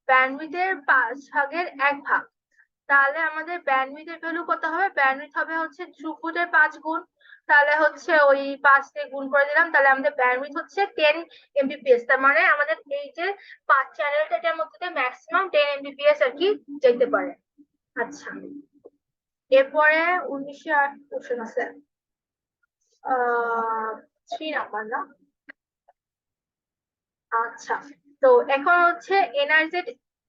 ব্যান্ডউইথের 5/1 তাহলে আমাদের ব্যান্ডউইথের ভ্যালু কত হবে? ব্যান্ডউইথ হবে হচ্ছে থ্রুপুটের 5 গুণ, তাহলে হচ্ছে ওই 5 দিয়ে গুণ করে দিলাম, তাহলে আমাদের ব্যান্ডউইথ হচ্ছে 10 Mbps। তার মানে আমাদের এই যে 5 চ্যানেলটা, এটার মধ্যে ম্যাক্সিমাম 10 Mbps আর কি যেতে পারে। আচ্ছা, এরপরে 1908 কোশ্চেন আছে, 3 নাম্বার না? আচ্ছা, তো এখন হচ্ছে এনআরজেড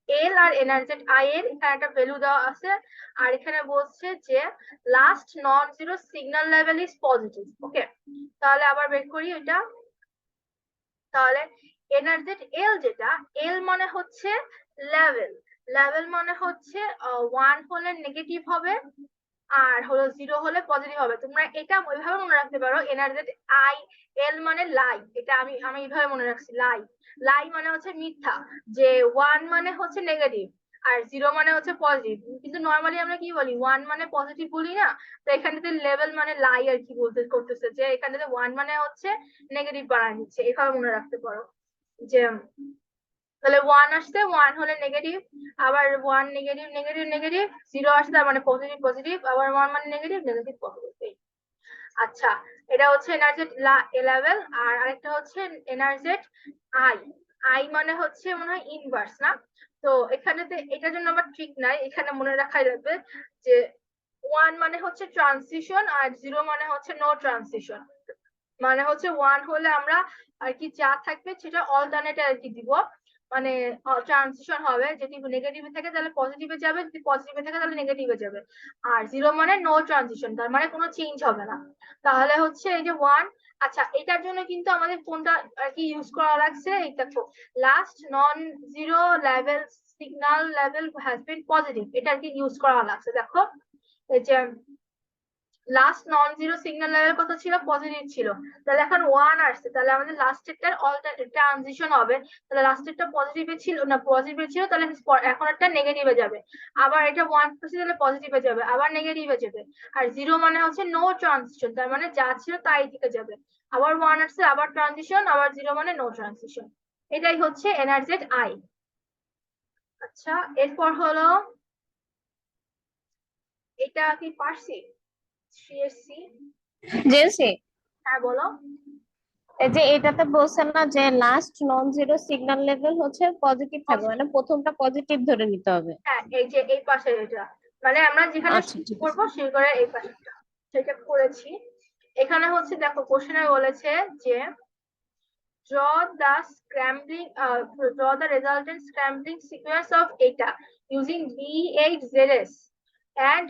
এল আর এনআরজেড আই এর এখানে একটা ভ্যালু দেওয়া আছে, আর এখানে বলছে যে last non zero signal level is positive. Okay, তাহলে আবার বের করি এটা। তাহলে এনআরজেড এল যেটা, এল মানে হচ্ছে লেভেল, লেভেল মানে হচ্ছে 1 হলে নেগেটিভ হবে আর হলো 0 হলে পজিটিভ হবে। তোমরা এটা ওইভাবে মনে রাখতে পারো, এনআরজেড আই এল মানে লাই, এটা আমি এইভাবে মনে রাখছি, লাই। লাই মানে হচ্ছে মিথ্যা, যে 1 মানে হচ্ছে নেগেটিভ আর 0 মানে হচ্ছে পজিটিভ। কিন্তু নরমালি আমরা কি বলি, 1 মানে পজিটিভ বলি না? তো এখানে লেভেল মানে লাই আর কি বলতে করতেছে, যে এখানে 1 মানে হচ্ছে নেগেটিভ বানায় দিচ্ছে, এভাবে মনে রাখতে পারো। যে তাহলে 1 আসছে, 1 হলে নেগেটিভ, আবার 1 নেগেটিভ নেগেটিভ নেগেটিভ, 0 আসছে তার মানে পজিটিভ পজিটিভ, আবার 1 মানে নেগেটিভ নেগেটিভ পজিটিভ। আচ্ছা, এটা হচ্ছে এনার্জেট লেভেল, আর আরেকটা হচ্ছে এনার্জেট আই। আই মানে হচ্ছে মনে হয় ইনভার্স না? তো এখানেতে এটার জন্য আবার ট্রিক নাই, এখানে মনে রাখাই লাগবে যে 1 মানে হচ্ছে ট্রানজিশন আর 0 মানে হচ্ছে নো ট্রানজিশন। মানে হচ্ছে 1 হলে আমরা আর কি যা থাকবে সেটা অল্টারনেট আর কি দিব, মানে ট্রানজিশন হবে, যদি নেগেটিভে থাকে তাহলে পজিটিভে যাবে, যদি পজিটিভে থাকে তাহলে নেগেটিভে যাবে। আর 0 মানে নো ট্রানজিশন, তার মানে কোনো চেঞ্জ হবে না। তাহলে হচ্ছে এই যে 1। আচ্ছা, এটার জন্য কিন্তু আমাদের কোনটা আর কি ইউজ করা লাগছে, এই দেখো, last non zero level signal level has been positive, এটা আর কি ইউজ করা লাগছে। দেখো, এই যে last non zero signal level কত ছিল? পজিটিভ ছিল। তাহলে এখন 1 আসছে, তাহলে আমাদের লাস্টেরটার অল্টারনেট ট্রানজিশন হবে, তাহলে লাস্টেরটা পজিটিভে ছিল না, পজিটিভে ছিল, তাহলে এখন একটা নেগেটিভে যাবে। আবার এটা 1 করছে, তাহলে পজিটিভে যাবে, আবার নেগেটিভে যাবে। আর 0 মানে হচ্ছে নো ট্রানজিশন, তার মানে যা ছিল তাই দিকে যাবে। আবার 1 আসছে, আবার ট্রানজিশন, আবার 0 মানে নো ট্রানজিশন। এটাই হচ্ছে এনার্জেট আই। আচ্ছা, এরপর হলো এটা কি পারছি? সিএসসি। জেলসি, হ্যাঁ, বলো। এই যে এটাতে বলছেন না যে last non zero signal level হচ্ছে পজিটিভ থাকবে, মানে প্রথমটা পজিটিভ ধরে নিতে হবে। হ্যাঁ, এই যে এই পাশে এটা, মানে আমরা যেখানে আচ্ছা ঠিক আছে। করবো সেই করে এই পাশেটা সেটা করেছি। এখানে হচ্ছে দেখো কোশ্চেনে বলেছে যে draw the draw the resultant scrambling sequence of data using B8ZS and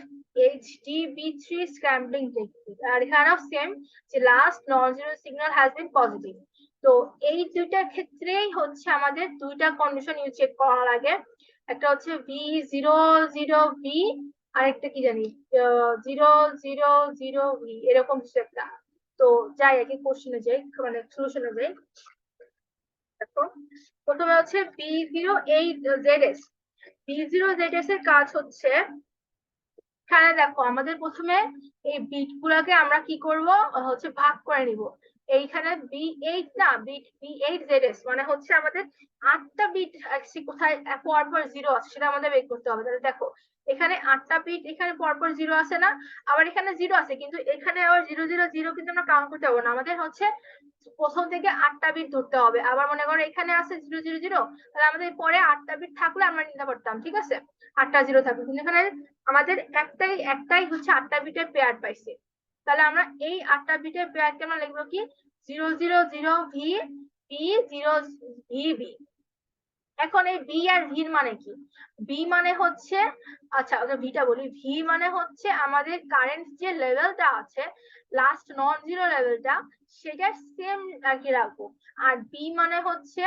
HDB3 scrambling technique। আর এখানেও সেম, যে last non zero signal has been positive. তো এই দুইটার ক্ষেত্রেই হচ্ছে আমাদের দুইটা কন্ডিশন ইউজ চেক করা লাগে। একটা হচ্ছে V00V, আর একটা কি জানি 0000V, এরকম কিছু একটা। তো যাই আগে কোশ্চেনে যাই, মানে সলিউশনে যাই। দেখো, প্রথমে হচ্ছে B08ZS। B0ZS এর কাজ হচ্ছে, এখানে দেখো আমাদের প্রথমে এই বিট গুলাকে আমরা কি করব, হচ্ছে ভাগ করে নিব। এইখানে B8 না, B8ZS মানে হচ্ছে আমাদের 8টা বিট কোথায় পরপর 0 আছে সেটা আমাদের বের করতে হবে। তাহলে দেখো, এখানে 8টা বিট, এখানে পরপর 0 আছে না? আবার এখানে 0 আছে, কিন্তু এখানে আবার 000 কিন্তু আমরা কাউন্ট করতে পারবো না, আমাদের হচ্ছে প্রথম থেকে 8টা বিট ধরতে হবে। আবার মনে করো এখানে আছে 000, তাহলে আমাদের পরে 8টা বিট থাকলে আমরা নিতে পারতাম, ঠিক আছে, 8টা 0 থাকবে, কিন্তু এখানে আমাদের একটাই হচ্ছে 8টা বিটের পেয়ার পাইছে। তাহলে আমরা এই 8টা বিটের পেয়ারকে আমরা লিখবো কি, 000V B0VB। এখন এই বি আর ভির মানে কি? বি মানে হচ্ছে, আচ্ছা ওটা ভিটা বলি, ভি মানে হচ্ছে আমাদের কারেন্ট যে লেভেলটা আছে, লাস্ট নন জিরো লেভেলটা, সেটা সেম আর কি রাখবো। আর বি মানে হচ্ছে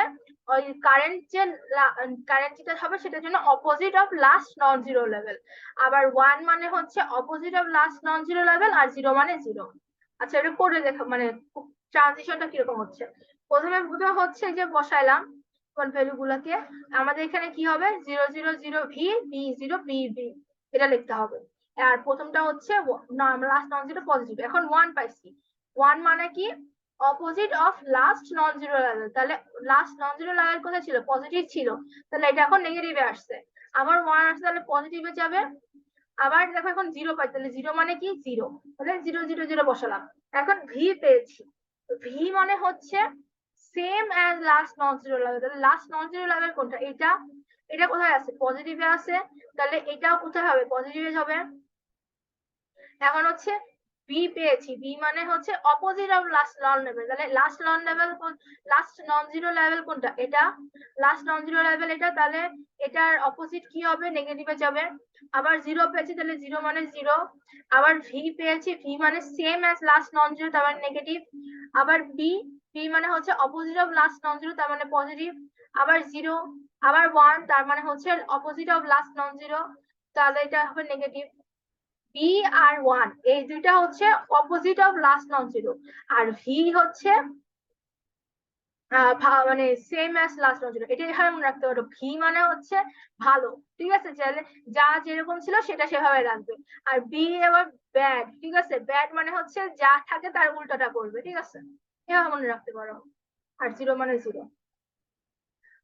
ওই কারেন্ট যে কারেন্ট যেটা হবে সেটার জন্য opposite of last non zero level. আবার 1 মানে হচ্ছে opposite of last non zero level, আর 0 মানে 0। আচ্ছা, এটা করে দেখো মানে ট্রানজিশনটা কিরকম হচ্ছে। প্রথমে হচ্ছে যে বসাইলাম ভ্যালু গুলাকে, আমাদের এখানে কি হবে, 000V B0BB, এটা লিখতে হবে। আর প্রথমটা হচ্ছে লাস্ট নন জিরো পজিটিভ। এখন 1 পাইছি, 1 মানে কি, opposite of last non zero level. তাহলে লাস্ট নন জিরো লেভেল কোথায় ছিল? পজিটিভ ছিল, তাহলে এটা এখন নেগেটিভে আসছে। আবার 1 আসছে, তাহলে পজিটিভে যাবে। আবার দেখো এখন 0 পাই, তাহলে 0 মানে কি? 0, তাহলে 0 0 0 বসালাম। এখন ভি পেয়েছি, ভি মানে হচ্ছে same as last non zero level. তাহলে লাস্ট নন জিরো লেভেল কোনটা? এটা। এটা কোথায় আছে? পজিটিভে আছে, তাহলে এটাও কোথায় হবে? পজিটিভে হবে। এখন হচ্ছে বি পেয়েছি, বি মানে হচ্ছে opposite of last non level. তাহলে last non level, last non zero level কোনটা? এটা। লাস্ট নন জিরো লেভেল এটা, তাহলে এটার অপোজিট কি হবে? নেগেটিভে যাবে। আবার 0 পেয়েছি, তাহলে 0 মানে 0। আবার ভি পেয়েছি, ভি মানে same as last non zero, তার মানে নেগেটিভ। আবার বি, বি মানে হচ্ছে opposite of last non zero, তার মানে পজিটিভ। আবার 0, আবার 1, তার মানে হচ্ছে opposite of last non zero, তাহলে এটা হবে নেগেটিভ। বি আর 1 এই দুইটা হচ্ছে opposite of last non zero, আর ভি হচ্ছে মানে same as last non zero. এটা এখানে মনে রাখতে পারো, ভি মানে হচ্ছে ভালো, ঠিক আছে, যা যেরকম ছিল সেটা সেভাবে রাখবে। আর বি এবার ব্যাড, ঠিক আছে, ব্যাড মানে হচ্ছে যা থাকে তার উল্টাটা করবে, ঠিক আছে, এভাবে মনে রাখতে পারো। আর 0 মানে 0।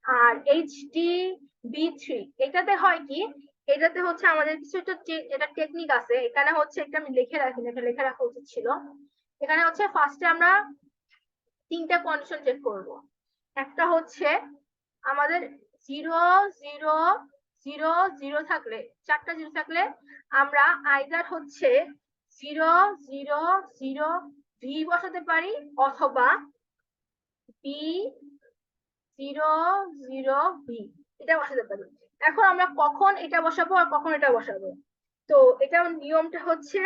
আর HDB3 এটাতে হয় কি? এটাতে হচ্ছে আমাদের কিছু একটা এটা টেকনিক আছে। এখানে হচ্ছে একটা আমি লিখে রাখিনি, এটা লিখে রাখা উচিত ছিল। এখানে হচ্ছে ফার্স্টে আমরা 3টা কন্ডিশন চেক করব। একটা হচ্ছে আমাদের 0 0 0 0 থাকলে, 4টা 0 থাকলে আমরা আইদার হচ্ছে 0 0 0 ভি বসাতে পারি, অথবা বি 0 0 ভি এটা বসাতে পারি। এখন আমরা কখন এটা বসাবো আর কখন এটা বসাবো? তো এটা নিয়মটা হচ্ছে,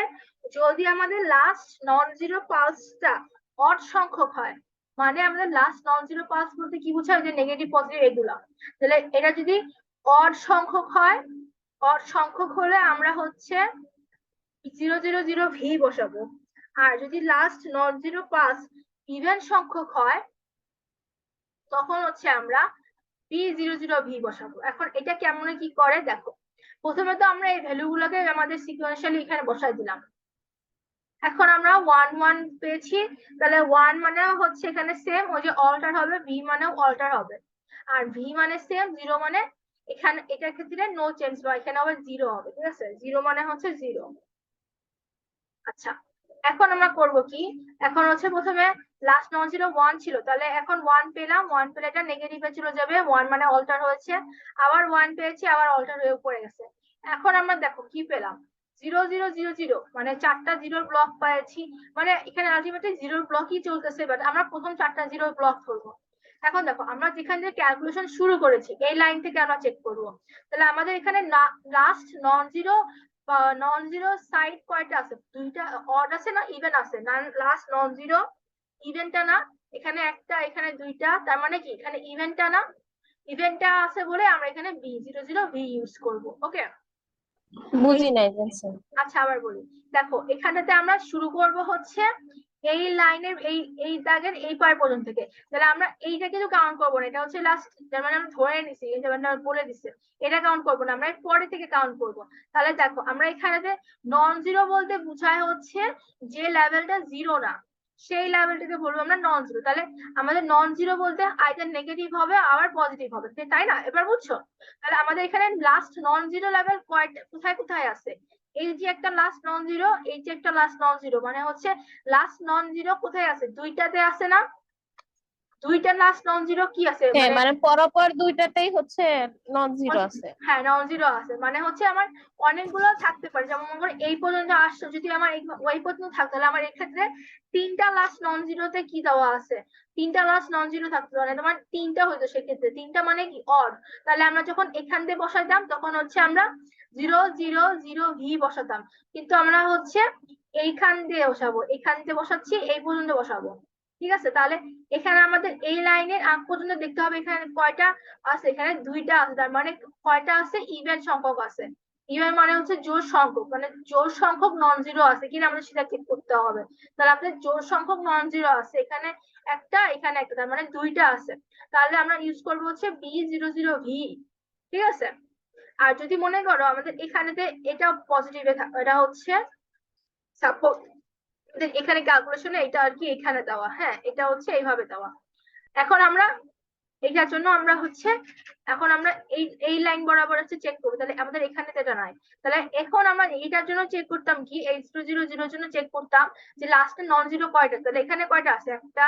যদি আমাদের লাস্ট নন জিরো পালসটা অড সংখ্যক হয়, মানে আমাদের লাস্ট নন জিরো পালস বলতে কি বোঝায়? যে নেগেটিভ পজিটিভ এগুলা। তাহলে এটা যদি অড সংখ্যক হয়, অড সংখ্যক হলে আমরা হচ্ছে 0 0 0 ভি বসাবো। আর যদি last non zero pulse even সংখ্যক হয়, তখন হচ্ছে আমরা P00V বসাবো। এখন এটা কেমন কি করে দেখো। প্রথমে তো আমরা এই ভ্যালু গুলোকে আমাদের সিকোয়েন্সিয়ালি এখানে বসাই দিলাম। এখন আমরা 1 1 পেয়েছি, তাহলে 1 মানে হচ্ছে এখানে সেম, ওই যে অল্টার হবে, ভি মানেও অল্টার হবে। আর ভি মানে সেম, 0 মানে এখানে এটার ক্ষেত্রে নো চেঞ্জ, বা এখানে আবার 0 হবে, ঠিক আছে, 0 মানে হচ্ছে 0। আচ্ছা, এখন আমরা করব কি? এখন হচ্ছে প্রথমে লাস্ট নন জিরো 1 ছিল, তাহলে এখন 1 পেলাম, 1 পেলে এটা নেগেটিভে চলে যাবে, 1 মানে অল্টার হয়েছে। আবার 1 পেয়েছি, আবার অল্টার হয়ে উপরে গেছে। এখন আমরা দেখো কি পেলাম? 0 0 0 0, মানে 4টা জিরোর ব্লক পেয়েছি। মানে এখানে আলটিমেটলি জিরোর ব্লকই চলতেছে, বাট আমরা প্রথম 4টা জিরোর ব্লক ধরবো। এখন দেখো, আমরা যেখান থেকে ক্যালকুলেশন শুরু করেছি এই লাইন থেকে আমরা চেক করবো। তাহলে আমাদের এখানে last non zero non zero side কয়টা আছে? দুইটা। অড আছে না ইভেন আছে? না, লাস্ট নন জিরো ইভেনটা না, এখানে একটা, এখানে দুইটা, তার মানে কি এখানে ইভেনটা না? ইভেনটা আছে বলে আমরা এখানে B00V ইউজ করব। ওকে, বুঝি নাই বলছেন। আচ্ছা আবার বলি। দেখো, এখানেতে আমরা শুরু করব হচ্ছে এই লাইনের এই এই দাগের এই পার পর্যন্ত থেকে। তাহলে আমরা এইটা কিন্তু কাউন্ট করবো না, এটা হচ্ছে লাস্ট, যার মানে আমরা ধরে নিছি, এই যেমন বলে দিছে, এটা কাউন্ট করবো না, আমরা পরে থেকে কাউন্ট করব। তাহলে দেখো, আমরা এখানেতে নন জিরো বলতে বুঝায় হচ্ছে যে লেভেলটা 0 না, সেই লেভেলটাকে বলবো আমরা নন জিরো। তাহলে আমাদের নন জিরো বলতে আইদার নেগেটিভ হবে আবার পজিটিভ হবে, তাই না? এবার বুঝছো? তাহলে আমাদের এখানে লাস্ট নন জিরো লেভেল কয়টা, কোথায় কোথায় আছে? এই যে একটা লাস্ট নন জিরো, এই যে একটা লাস্ট নন জিরো, মানে হচ্ছে লাস্ট নন জিরো কোথায় আছে? দুইটাতে আছে না? দুইটা লাস্ট নন জিরো কি আছে হ্যাঁ, মানে? মানে পরপর দুইটাতেই হচ্ছে নন জিরো আছে। হ্যাঁ, নন জিরো আছে, মানে হচ্ছে আমার অনেকগুলো থাকতে পারে। যেমন মনে করো এই পর্যন্ত আসছো, যদি আমার ওই পর্যন্ত থাকতো, তাহলে আমার এক্ষেত্রে 3টা লাস্ট নন জিরোতে কি দেওয়া আছে? 3টা লাস্ট নন জিরো থাকতো, মানে তোমার 3টা হইতো সেক্ষেত্রে। 3টা মানে কি? অড। তাহলে আমরা যখন এখান দিয়ে বসাইতাম, তখন হচ্ছে আমরা 0 0 0 ভি বসাতাম। কিন্তু আমরা হচ্ছে এইখান দিয়ে বসাবো, এখান দিয়ে বসাচ্ছি, এই পর্যন্ত বসাবো, ঠিক আছে। তাহলে এখানে আমাদের এই লাইনের আগ পর্যন্ত দেখতে হবে এখানে কয়টা আছে। এখানে দুইটা আছে, তার মানে কয়টা আছে? ইভেন সংখ্যক আছে। ইভেন মানে হচ্ছে জোড় সংখ্যক, মানে জোড় সংখ্যক নন জিরো আছে কিনা আমাদের সেটা চেক করতে হবে। তাহলে আপনাদের জোড় সংখ্যক নন জিরো আছে, এখানে একটা, এখানে একটা, তার মানে দুইটা আছে। তাহলে আমরা ইউজ করবো হচ্ছে B00V, ঠিক আছে। আর যদি মনে করো আমাদের এখানেতে এটা পজিটিভে, এটা হচ্ছে সাপোজ দেন এখানে ক্যালকুলেশনে এটা আর কি এখানে দেওয়া, হ্যাঁ এটা হচ্ছে এইভাবে দেওয়া। এখন আমরা এটার জন্য আমরা হচ্ছে এখন আমরা এই লাইন বরাবর হচ্ছে চেক করবো, তাহলে আমাদের এখানে তো এটা নাই। তাহলে এখন আমরা এইটার জন্য চেক করতাম কি, এই 0 0 0 জন্য চেক করতাম যে লাস্টে নন জিরো কয়টা, তাহলে এখানে কয়টা আছে, একটা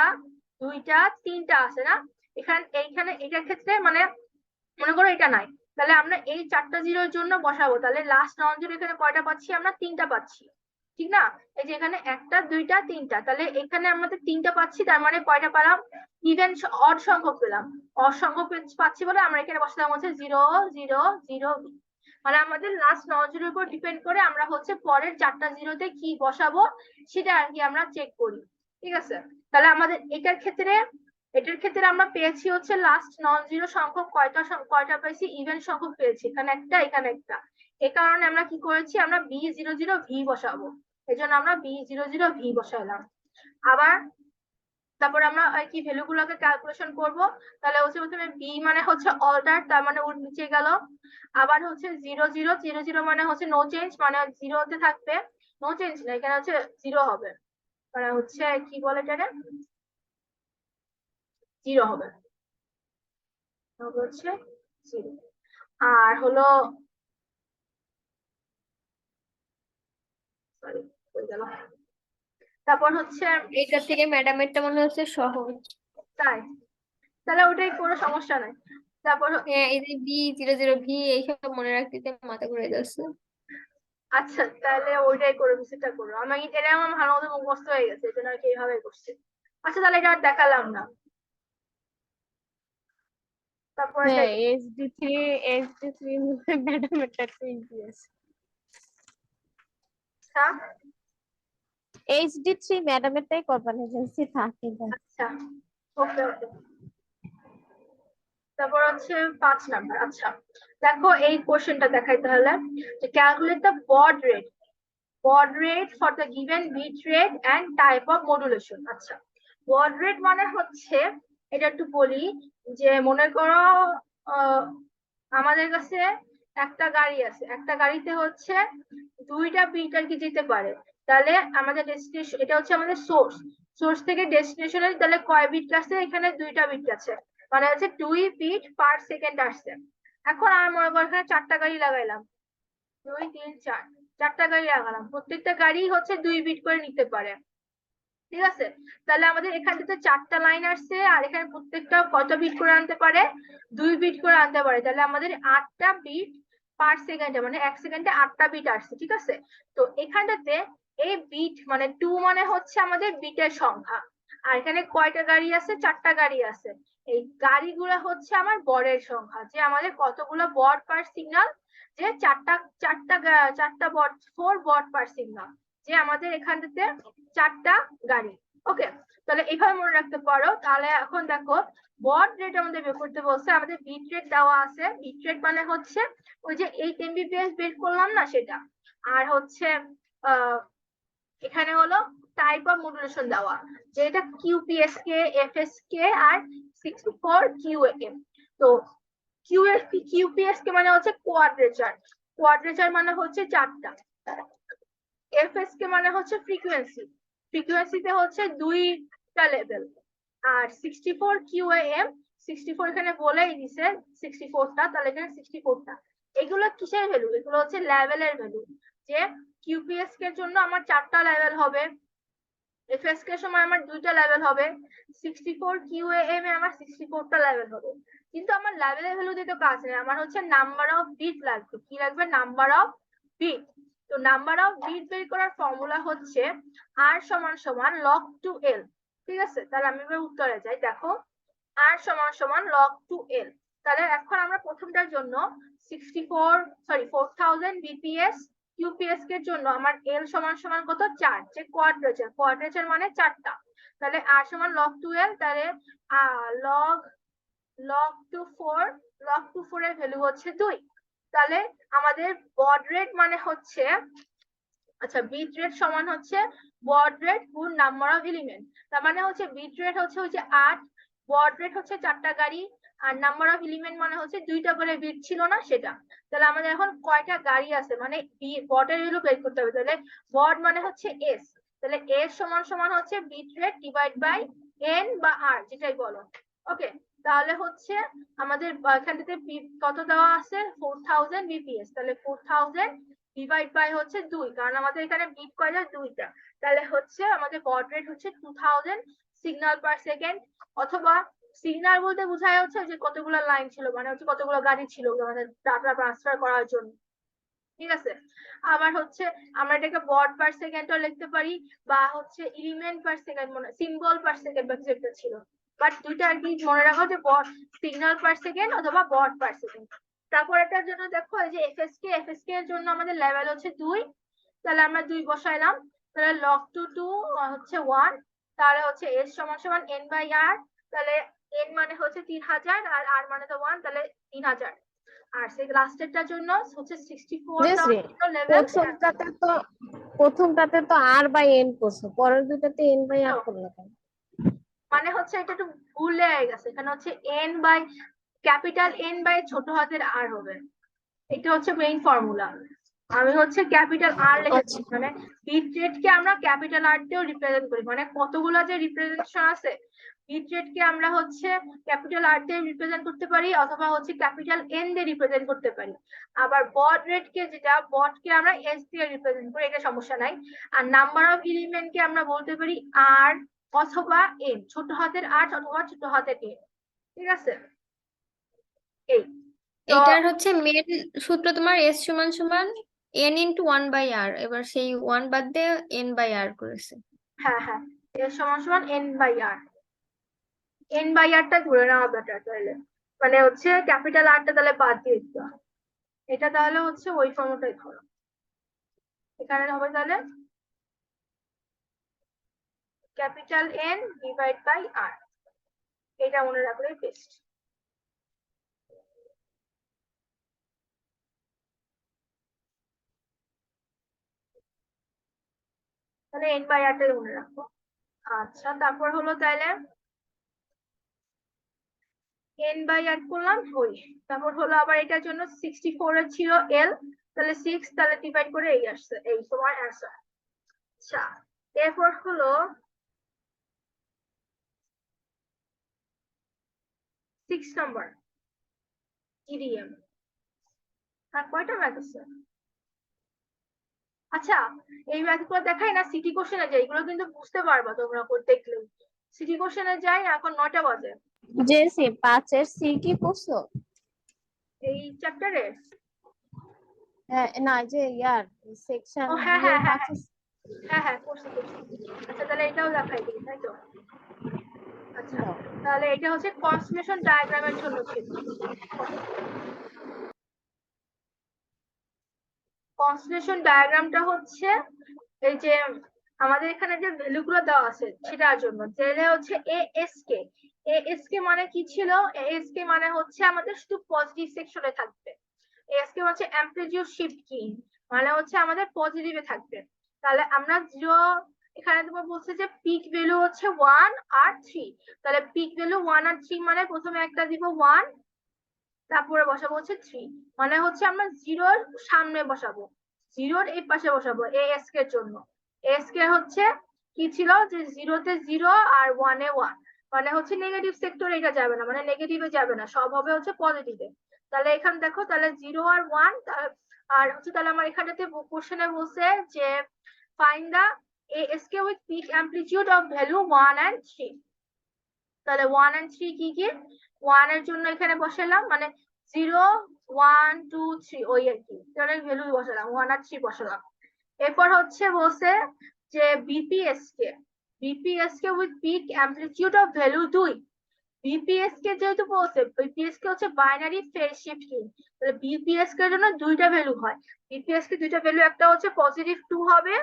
দুইটা তিনটা আছে না। এইখানে এটার ক্ষেত্রে মানে মনে করো এটা নাই, তাহলে আমরা এই 4টা জিরোর জন্য বসাবো, তাহলে লাস্ট নন জিরো এখানে কয়টা পাচ্ছি, আমরা 3টা পাচ্ছি, ঠিক না। এই যে এখানে একটা দুইটা তিনটা, তাহলে এখানে আমাদের 3টা পাচ্ছি, তার মানে কয়টা পেলাম, ইভেন অড সংখ্যক পেলাম। অড সংখ্যক পাচ্ছি বলে আমরা এখানে বসালাম হচ্ছে 0 0 0। মানে আমাদের লাস্ট নন জিরোর উপর ডিপেন্ড করে আমরা হচ্ছে পরের 4টা জিরোতে কি বসাবো সেটা আর কি আমরা চেক করি, ঠিক আছে। তাহলে আমাদের এটার ক্ষেত্রে আমরা পেয়েছি হচ্ছে লাস্ট নন জিরো সংখ্যক কয়টা পেয়েছি, ইভেন সংখ্যক পেয়েছি, এখানে একটা এখানে একটা। এ কারণে আমরা কি করেছি, আমরা B00V বসাবো, এই জন্য আমরা B00V বসাইলাম। আবার তারপর আমরা কি ভ্যালু গুলোকে ক্যালকুলেশন করব, তাহলে হচ্ছে প্রথমে বি মানে হচ্ছে অল্টার, তার মানে ওর নিচে গেল। আবার হচ্ছে 0 0 0 0 মানে হচ্ছে নো চেঞ্জ, মানে জিরোতে থাকবে, নো চেঞ্জ না, এখানে হচ্ছে জিরো হবে, মানে হচ্ছে কি বলে এটা, জিরো হবে, হচ্ছে জিরো। আর হলো সরি গেল, তারপর হচ্ছে এটার থেকে ম্যাডামেরটা মনে হচ্ছে সহজ। তাই, তাহলে ওটাই কোনো সমস্যা নাই। তারপর হ্যাঁ, এই যে B00V এইসব মনে রাখতে মাথা ঘুরে যাচ্ছে। আচ্ছা তাহলে ওইটাই করে সেটা করো, আমি এটা আমার ভালো মতো মুখস্থ হয়ে গেছে, এই জন্য আর কি এইভাবে করছি। আচ্ছা তাহলে এটা আর দেখালাম না, তারপর হ্যাঁ HD3 ম্যাডামেরটা একটু ইজি আছে। HD3 ম্যাডামেরটাই করবেন, এজেন্সি থাকে না। আচ্ছা ওকে ওকে। তারপর হচ্ছে 5 নাম্বার। আচ্ছা দেখো এই কোশ্চেনটা দেখাই তাহলে, যে calculate the baud rate for the given bit rate and type of modulation। আচ্ছা baud rate মানে হচ্ছে, এটা একটু বলি, যে মনে করো আমাদের কাছে একটা গাড়ি আছে, একটা গাড়িতে হচ্ছে 2টা বিট আর কি যেতে পারে, তাহলে আমাদের ডেস্টিনেশন, এটা হচ্ছে আমাদের সোর্স থেকে ডেস্টিনেশনে, তাহলে কয় বিট আছে, এখানে 2টা বিট আছে, মানে হচ্ছে 2 বিট পার সেকেন্ড আসছে। এখন আমি মনে করো এখানে 4টা গাড়ি লাগাইলাম, 2 3 4, 4টা গাড়ি লাগালাম, প্রত্যেকটা গাড়ি হচ্ছে 2 বিট করে নিতে পারে, ঠিক আছে। তাহলে আমাদের এখানটাতে 4টা লাইন আসছে, আর এখানে প্রত্যেকটা কত বিট করে আনতে পারে, 2 বিট করে আনতে পারে, তাহলে আমাদের 8টা বিট পার সেকেন্ডে, মানে 1 সেকেন্ডে 8টা বিট আসছে, ঠিক আছে। তো এখানটাতে এই বিট মানে 2 মানে হচ্ছে আমাদের বিটের সংখ্যা, আর এখানে কয়টা গাড়ি আছে, 4টা গাড়ি আছে, এই গাড়িগুলো হচ্ছে আমার বরের সংখ্যা, যে আমাদের কতগুলো বর পার সিগন্যাল, যে চারটা চারটা চারটা বট 4 বট পার সিগন্যাল, যে আমাদের এখানটাতে 4টা গাড়ি। ওকে, তাহলে এইভাবে মনে রাখতে পারো। তাহলে এখন দেখো বড রেট আমাদের বের করতে বলছে, আমাদের বিট রেট দেওয়া আছে, বিট রেট মানে হচ্ছে ওই যে 8 Mbps বের করলাম না সেটা, আর হচ্ছে এখানে হলো টাইপ অফ মডুলেশন দেওয়া, যে এটা QPSK FSK আর 64QAM। তো QPSK মানে হচ্ছে কোয়াড্রেচার মানে হচ্ছে 4টা, FSK মানে হচ্ছে ফ্রিকোয়েন্সিতে হচ্ছে 2টা লেভেল, আর 64QAM 64 এখানে বলেই দিছে 64টা, তাহলে এখানে 64টা। এগুলো কিসের ভ্যালু, এগুলো হচ্ছে লেভেলের ভ্যালু, যে QPSK এর জন্য আমার 4টা লেভেল হবে, FSK এর সময় আমার 2টা লেভেল হবে, 64QAM এ আমার 64টা লেভেল হবে। কিন্তু আমার লেভেলের ভ্যালু দিয়ে তো কাজ নেই, আমার হচ্ছে নাম্বার অফ বিট লাগবে, কি লাগবে, নাম্বার অফ বিট। তো নাম্বার অফ বিট বের করার ফর্মুলা হচ্ছে R সমান সমান log to L, ঠিক আছে। তাহলে আমি এবার উত্তরে যাই, দেখো R সমান সমান log to L। তাহলে এখন আমরা প্রথমটার জন্য 4000 BPS QPSK এর জন্য আমার L সমান সমান কত, 4, যে কোয়াড্রেচার মানে 4টা, তাহলে R সমান log to L, তাহলে log to 4 এর ভ্যালু হচ্ছে 2। তাহলে আমাদের বড রেট মানে হচ্ছে, আচ্ছা বিট রেট সমান হচ্ছে বড রেট গুণ নাম্বার অফ এলিমেন্ট, তার মানে হচ্ছে বিট রেট হচ্ছে 8, বড রেট হচ্ছে 4টা গাড়ি, আর নাম্বার অফ এলিমেন্ট মানে হচ্ছে 2টা করে বিট ছিল না সেটা। তাহলে আমাদের এখন কয়টা গাড়ি আছে, মানে বডের ভ্যালু বের করতে হবে, তাহলে বড মানে হচ্ছে S, তাহলে এ সমান সমান হচ্ছে bit rate divide by N বা আর, যেটাই বলো। ওকে, তাহলে হচ্ছে আমাদের এখানটাতে কত দেওয়া আছে 4000 বিপিএস, তাহলে 4000 ডিভাইড বাই হচ্ছে 2, কারণ আমাদের এখানে বিট কয়টা 2টা, তাহলে হচ্ছে আমাদের বড রেট হচ্ছে 2000 সিগন্যাল পার সেকেন্ড। অথবা সিগন্যাল বলতে বোঝায় হচ্ছে যে কতগুলো লাইন ছিল, মানে হচ্ছে কতগুলো গাড়ি ছিল আমাদের ডাটা ট্রান্সফার করার জন্য, ঠিক আছে। আবার হচ্ছে আমরা এটাকে বড পার সেকেন্ডও লিখতে পারি, বা হচ্ছে এলিমেন্ট পার সেকেন্ড, মানে সিম্বল পার সেকেন্ড বা কিছু একটা ছিল, বাট দুইটা আর কি মনে রাখো যে সিগন্যাল পার সেকেন্ড অথবা বড পার সেকেন্ড। তারপর এটার জন্য দেখো এই যে এফএসকে এর জন্য আমাদের লেভেল হচ্ছে 2, তাহলে আমরা 2 বসাইলাম, তাহলে log 2 হচ্ছে 1, তাহলে হচ্ছে s সমান সমান n বাই r, তাহলে n মানে হচ্ছে 3000 আর r মানে তো 1, তাহলে 3000। আর সেই লাস্টেরটার জন্য হচ্ছে 64 জেসি, লেভেল। প্রথমটাতে তো আর বাই এন করছো, পরের দুটাতে এন বাই আর করলে কেন? মানে হচ্ছে এটা একটু ভুল লেগে গেছে, এখানে হচ্ছে n by capital n by ছোট হাতের r হবে, এটা হচ্ছে মেইন ফর্মুলা। আমি হচ্ছে ক্যাপিটাল আর লিখেছি, মানে বিট রেট কে আমরা ক্যাপিটাল আর দিয়েও রিপ্রেজেন্ট করি, মানে কতগুলো যে রিপ্রেজেন্টেশন আছে, বিট রেট কে আমরা হচ্ছে ক্যাপিটাল আর দিয়ে রিপ্রেজেন্ট করতে পারি, অথবা হচ্ছে ক্যাপিটাল এন দিয়ে রিপ্রেজেন্ট করতে পারি। আবার বড রেট কে, যেটা বড কে আমরা এস দিয়ে রিপ্রেজেন্ট করি, এটা সমস্যা নাই। আর নাম্বার অফ এলিমেন্ট কে আমরা বলতে পারি আর অথবা এন, ছোট হাতের আর অথবা ছোট হাতের এন, ঠিক আছে। এই তো এটার হচ্ছে মেন সূত্র তোমার এস সমান সমান এন ইন্টু 1/r, এবার সেই 1 বাদ দিয়ে n/r করেছে। হ্যাঁ হ্যাঁ, এর সমান সমান N by R, N by আরটা ধরে নেওয়া বেটার তাহলে, মানে হচ্ছে ক্যাপিটাল আরটা তাহলে বাদ দিয়ে দিতে হবে। এটা তাহলে হচ্ছে ওই ফর্মটাই ধরো, এখানে হবে তাহলে ক্যাপিটাল এন ডিভাইড বাই আর, এটা মনে রাখলেই বেস্ট। তাহলে এন বাই আরটাই মনে রাখবো। আচ্ছা, তারপর হলো তাহলে এন বাই আর করলাম ওই, তারপর হলো আবার এটার জন্য 64 এর ছিল এল, তাহলে 6, তাহলে ডিভাইড করে এই আসছে, এই তোমার অ্যান্সার। আচ্ছা, এরপর হলো 6 নাম্বার ইডিএম। আর কয়টা ম্যাথ আছে? আচ্ছা, এই ম্যাথ গুলো দেখাই না সিটি কোশ্চেনে যাই, এগুলো কিন্তু বুঝতে পারবা তোমরা দেখলেও। সিটি কোশ্চেনে যাই, এখন 9টা বাজে জেসি 5 এর সি কি করছো? এই চ্যাপ্টারে। হ্যাঁ না, যে ইয়ার সেকশন ও বি হ্যাঁ হ্যাঁ এর হ্যাঁ 5 হ্যাঁ হ্যাঁ হ্যাঁ, করছি। আচ্ছা, তাহলে এটাও দেখাই দিই, তাই তো। আচ্ছা, দাও। তাহলে এটা হচ্ছে কনস্টিটিউশন ডায়াগ্রামের জন্য ছিল। কনস্টিটিউশন ডায়াগ্রামটা হচ্ছে এই যে আমাদের এখানে যে ভ্যালু গুলো দেওয়া আছে সেটার জন্য, তাহলে হচ্ছে এএসকে মানে কি ছিল, এএসকে মানে হচ্ছে আমাদের শুধু পজিটিভ সেকশনে থাকবে, এএসকে হচ্ছে অ্যামপ্লিটিউড শিফট কি, মানে হচ্ছে আমাদের পজিটিভে থাকবে। তাহলে আমরা 0, এখানে তোমার বলছে যে পিক ভ্যালু হচ্ছে 1 আর 3, তাহলে পিক ভ্যালু 1 আর 3 মানে প্রথমে একটা দিব 1, তারপরে বসাবো হচ্ছে 3, মানে হচ্ছে আমরা 0-র সামনে বসাবো, 0-র এই পাশে বসাবো এএসকে এর জন্য। এএসকে হচ্ছে কি ছিল যে 0-তে 0 আর 1-এ 1, মানে হচ্ছে নেগেটিভ সেক্টরে এটা যাবে না, মানে নেগেটিভে যাবে না, সব হবে হচ্ছে পজিটিভে। তাহলে এখানে দেখো, তাহলে 0 আর 1, আর হচ্ছে তাহলে আমার এখানেতে কোশ্চেনে বলছে যে find the ASK with peak amplitude of value 1 and 3। তাহলে 1 and 3 কি কি, 1 এর জন্য এখানে বসালাম, মানে 0 1 2 3 ওই আর কি, তাহলে ভ্যালু বসালাম 1 আর 3 বসালাম। এরপর হচ্ছে বলছে যে BPSK with peak amplitude of value 2। BPSK যেহেতু বলছে, বিপিএসকে হচ্ছে বাইনারি ফেজ শিফট কি, তাহলে বিপিএসকে এর জন্য দুইটা ভ্যালু হয়, বিপিএসকে দুইটা ভ্যালু, একটা হচ্ছে পজিটিভ 2 হবে,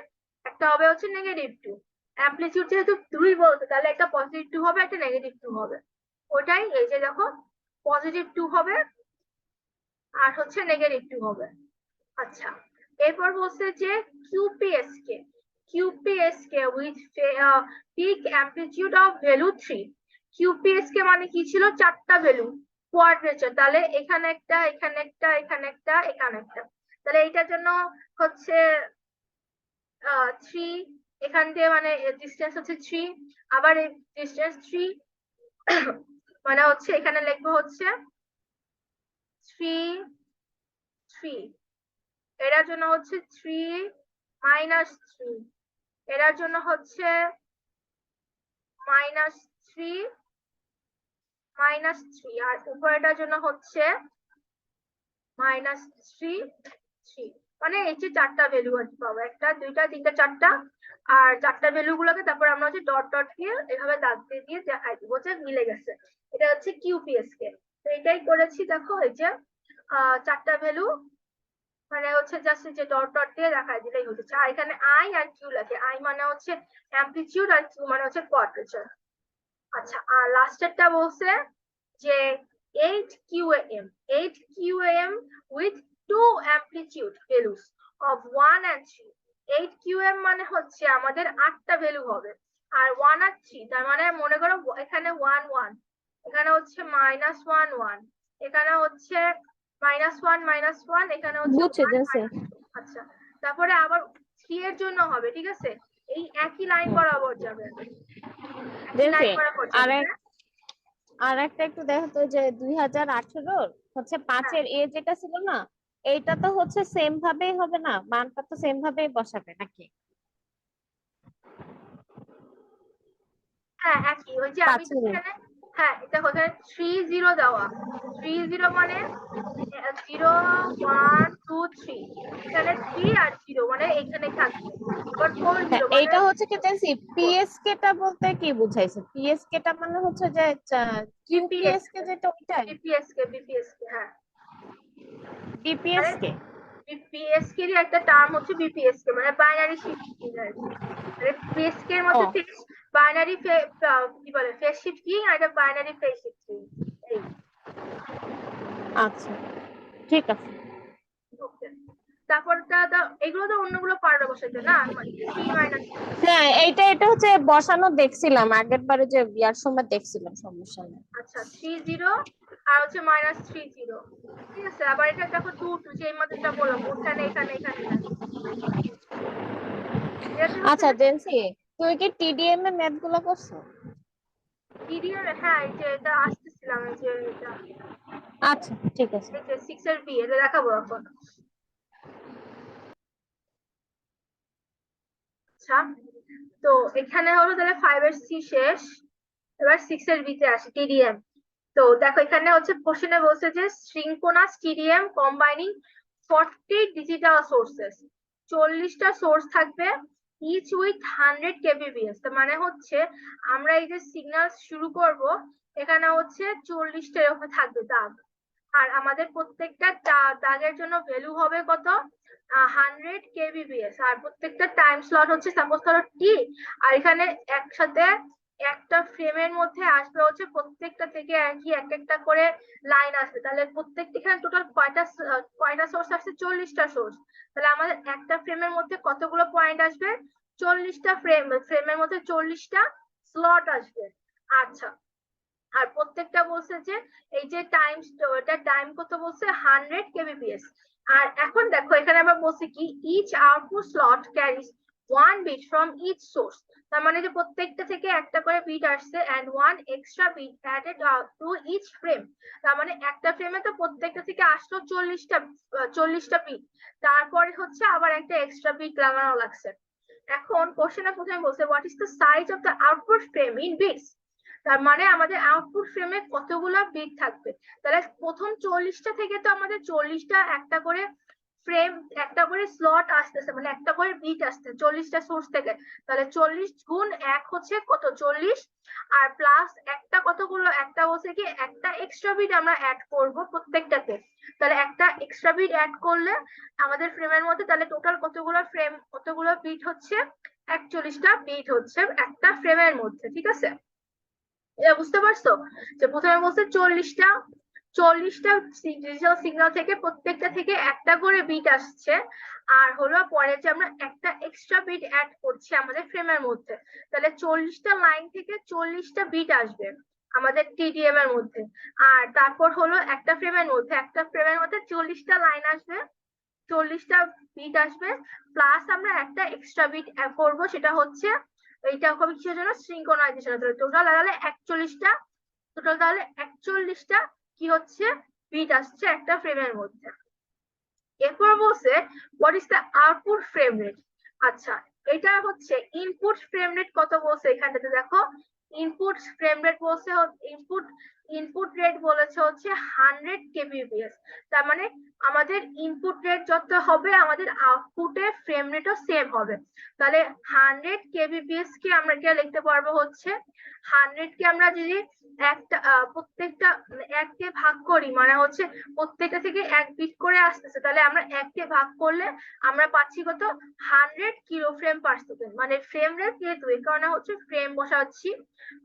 একটা হবে হচ্ছে নেগেটিভ 2। অ্যামপ্লিটিউড যেহেতু 2 বলছে, তাহলে একটা পজিটিভ 2 হবে, একটা নেগেটিভ 2 হবে, ওটাই এই যে দেখো পজিটিভ 2 হবে আর হচ্ছে নেগেটিভ 2 হবে। আচ্ছা, এরপর বলছে যে QPSK with peak amplitude of value 3। QPSK মানে কি ছিল, 4টা ভ্যালু কোয়াড্রেচার, তাহলে এখানে একটা, এখানে একটা, এখানে একটা, এখানে একটা, তাহলে এটার জন্য হচ্ছে 3 এখান দিয়ে মানে ডিস্টেন্স হচ্ছে 3, আবার এই ডিস্টেন্স 3 মানে হচ্ছে এখানে লিখবো হচ্ছে 3 3, এটার জন্য হচ্ছে 3 মাইনাস 3, এটার জন্য হচ্ছে মাইনাস 3 মাইনাস 3, আর উপরেটার জন্য হচ্ছে মাইনাস 3 3। মানে এই যে চারটা ভ্যালু আর কি পাবো, একটা দুইটা তিনটা চারটা, আর চারটা ভ্যালু গুলোকে তারপর আমরা হচ্ছে ডট ডট দিয়ে এভাবে দাগ দিয়ে দিয়ে দেখাই দিব যে মিলে গেছে। এটা হচ্ছে কিউপিএসকে। তো এটাই করেছি, দেখো এই যে চারটা ভ্যালু মানে হচ্ছে জাস্ট যে ডট ডট দিয়ে দেখাই দিলেই হচ্ছে। আর এখানে আই আর কিউ লাগে, আই মানে হচ্ছে অ্যামপ্লিটিউড আর কিউ মানে হচ্ছে কোয়াড্রেচার। আচ্ছা, আর লাস্টেরটা বলছে যে 8 QAM 8 QAM with 2 amplitude values of 1 and 3। 8 QAM মানে হচ্ছে আমাদের 8টা ভ্যালু হবে, আর 1 আর 3 তার মানে মনে করো এখানে 1 1, এখানে হচ্ছে -1 1, এখানে হচ্ছে -1 এখানে হচ্ছে বুঝছি 1 জানছি। আচ্ছা, তারপরে আবার 3 এর জন্য হবে, ঠিক আছে? এই একই লাইন বরাবর যাবে, একই জানছি। লাইন বরাবর আর যাবে। এক আর একটা একটু দেখো তো, যে 2018 হচ্ছে হ্যাঁ 5-এর যেটা ছিল না, এইটা তো হচ্ছে সেম ভাবেই হবে না, মানটা তো সেম ভাবেই বসাবে নাকি? হ্যাঁ একই, ওই যে আমি তো 5-এর এখানে, হ্যাঁ দেখো এখানে 3 0 দেওয়া, 3 0 মানে 0 1 2 3, এখানে 3 আর 0 মানে এখানে থাকবে। আবার 4 হ্যাঁ, 0 মানে এইটা হচ্ছে কি জানছি, 4। পিএসকে টা বলতে কি বুঝাইছে? পিএসকে টা মানে হচ্ছে যে কিউপিএসকে, বিপিএসকে যেটা ওইটাই বিপিএসকে হ্যাঁ। মানে ডিপিএসকে। বিপিএসকে এর একটা টার্ম হচ্ছে বিপিএসকে, মানে বাইনারি শিফটিং আর কি। মানে পিএসকে এর ও মধ্যে বাইনারি কি বলে ফেজ শিফটিং, আর এটা বাইনারি ফেজ শিফটিং। এই আচ্ছা, ঠিক আছে। ওকে, তারপর এগুলো তো অন্যগুলো পারবে বসাইতে না, 3 - 3। হ্যাঁ, এটা হচ্ছে বসানো দেখছিলাম আগের বারে, যে বিয়ার সময় দেখছিলাম, সমস্যা নেই। আচ্ছা 3 0 আর হচ্ছে -3 0, ঠিক আছে? আবার এটা দেখো 2 2, যে এই মধ্যে বললাম ওখানে এখানে এখানে নাই, এটাতে হচ্ছে আচ্ছা যে জেন্সি, তুমি কি টিডিএম এর ম্যাথ গুলো করছো? পিরিয়ড। হ্যাঁ এই যে এটা আসতেছিলাম, এই যে এটা আচ্ছা, ঠিক আছে। এই যে 6 এর বি, এটা দেখাবো এখন। আচ্ছা, তো এখানে হলো তাহলে 5 এর সি শেষ, এবার 6 এর বি তে আসি, টিডিএম। তো দেখো এখানে হচ্ছে কোশ্চেনে বলছে যে synchronous TDM combining 40 digital sources, 40টা সোর্স থাকবে, ইচ উইথ 100 kbps। তার মানে হচ্ছে আমরা এই যে সিগন্যাল শুরু করব, এখানে হচ্ছে 40টা এরকম থাকবে দাগ, আর আমাদের প্রত্যেকটা দাগের জন্য ভ্যালু হবে কত, 100 kbps, আর প্রত্যেকটা টাইম স্লট হচ্ছে সাপোজ ধরো টি, আর এখানে একসাথে একটা ফ্রেমের মধ্যে আসবে হচ্ছে প্রত্যেকটা থেকে আর কি এক একটা করে লাইন আসবে। তাহলে প্রত্যেকটা এখানে টোটাল কয়টা সোর্স আসছে, 40টা সোর্স। তাহলে আমাদের একটা ফ্রেমের মধ্যে কতগুলো পয়েন্ট আসবে, 40টা ফ্রেমের মধ্যে 40টা স্লট আসবে। আচ্ছা, আর প্রত্যেকটা বলছে যে এই যে টাইম, এটা টাইম কত বলছে, 100 kbps। আর এখন দেখো এখানে আবার বলছে কি each output slot carries 1 bit from each source. তার মানে যে প্রত্যেকটা থেকে একটা করে বিট আসছে, and 1 extra bit added to each frame. তার মানে একটা ফ্রেমে তো প্রত্যেকটা থেকে আসলো 40টা বিট, তারপরে হচ্ছে আবার একটা এক্সট্রা বিট লাগানো লাগছে। এখন কোশ্চেনে প্রথমে বলছে what is the size of the output frame in bits. তার মানে আমাদের আউটপুট ফ্রেমে কতগুলো বিট থাকবে। তাহলে প্রথম 40টা থেকে তো আমাদের 40টা একটা করে ফ্রেম, একটা করে স্লট আসতেছে, মানে একটা করে বিট আসছে 40টা সোর্স থেকে। তাহলে 40 গুণ 1 হচ্ছে কত, 40, আর প্লাস একটা কতগুলো, একটা হচ্ছে কি একটা এক্সট্রা বিট আমরা অ্যাড করব প্রত্যেকটাতে। তাহলে একটা এক্সট্রা বিট অ্যাড করলে আমাদের ফ্রেমের মধ্যে তাহলে টোটাল কতগুলো ফ্রেম, কতগুলো বিট হচ্ছে, 41টা বিট হচ্ছে একটা ফ্রেমের মধ্যে, ঠিক আছে? এটা বুঝতে পারছো যে প্রথমে বলছে 40টা ডিজিটাল সিগন্যাল থেকে প্রত্যেকটা থেকে একটা করে বিট আসছে, আর হলো পরে যে আমরা একটা এক্সট্রা বিট অ্যাড করছি আমাদের ফ্রেমের মধ্যে। তাহলে 40টা লাইন থেকে 40টা বিট আসবে আমাদের টিডিএম এর মধ্যে। আর তারপর হলো একটা ফ্রেমের মধ্যে 40টা লাইন আসবে, 40টা বিট আসবে, প্লাস আমরা একটা এক্সট্রা বিট করব, সেটা হচ্ছে এইটা হবে কিসের জন্য, সিঙ্ক্রোনাইজেশন। টোটাল লাগালে 41টা, টোটাল তাহলে 41টা কি হচ্ছে বিট আসছে একটা ফ্রেমের মধ্যে। এরপর বলছে what is the output frame rate. আচ্ছা, এটা হচ্ছে ইনপুট ফ্রেম রেট কত বলছে এখানটাতে দেখো, ইনপুট ফ্রেম রেট বলছে ইনপুট রেট বলেছে হচ্ছে 100 kbps। তার মানে আমাদের ইনপুট রেট যত হবে আমাদের আউটপুটে ফ্রেম রেটও সেম হবে। তাহলে 100 kbps কে আমরা কি লিখতে পারবো হচ্ছে 100 কে আমরা যদি একটা প্রত্যেকটা এককে ভাগ করি, মানে হচ্ছে প্রত্যেকটা থেকে এক বিট করে আসতেছে, তাহলে আমরা এককে ভাগ করলে আমরা পাচ্ছি কত, 100 কিলো ফ্রেম পার সেকেন্ড। মানে ফ্রেম রেট যেহেতু এই কারণে হচ্ছে ফ্রেম বসাচ্ছি,